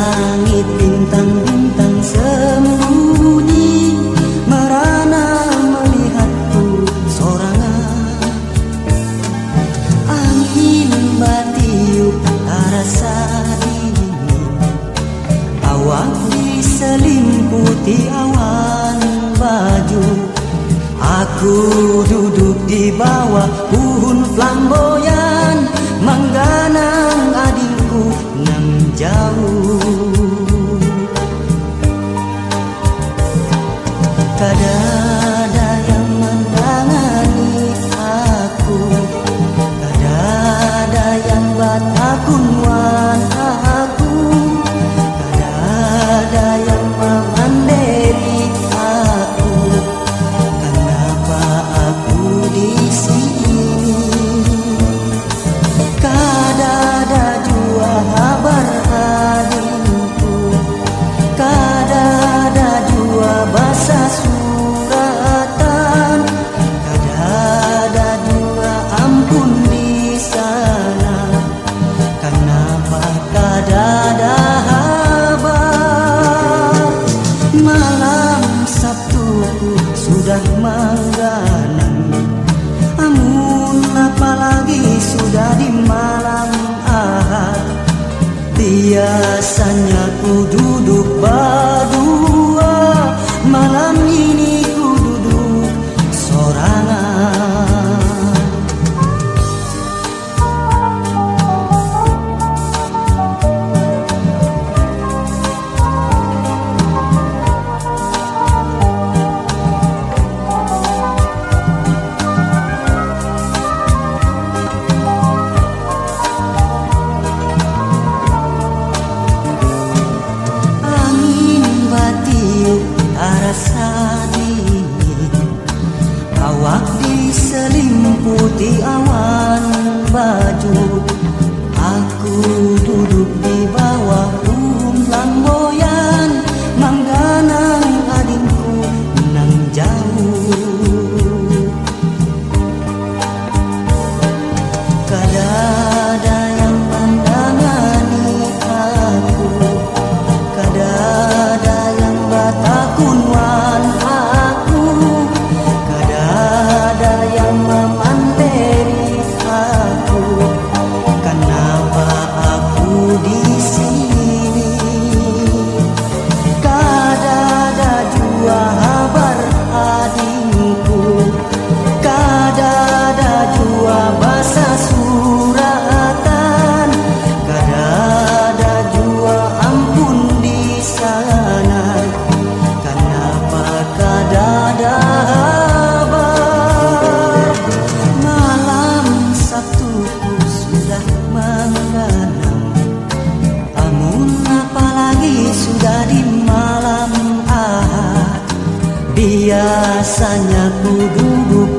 langit bintang-bintang sembunyi merana melihatku sorangan. Angin bertiup terasa dingin, awak diselimuti awan baju. Aku duduk di bawah pohon flamboyan, mengganang adingku nan jauh. Kadada yang menangani aku, kadada yang batakunwan aku, kadada yang memandiri aku. Kenapa aku di sini? Kadada jua habar adingku, kadada jua basa suratan, kadada jua ampun di sana. Kenapa kadada habar? Malam Sabtu sudah mengganang, amun apalagi sudah di malam Ahad. Biasanya ku duduk berdua, malam ini ku duduk sorangan. Terasa dingin, awak diselimuti awan baju. Aku duduk di bawah pohon flamboyan, mengganang adingku nan jauh. Kadada yang mendangani aku, kadada yang batakunwan aku, kadada yang memandiri aku. Kenapa aku di sini? Kadada jua habar adingku, kadada jua basa suratan, kadada jua ampun di sana. Kenapa kadada habar? Malam Sabtu sudah mengganang, amun apalagi sudah di malam Ahad. Biasanya ku duduk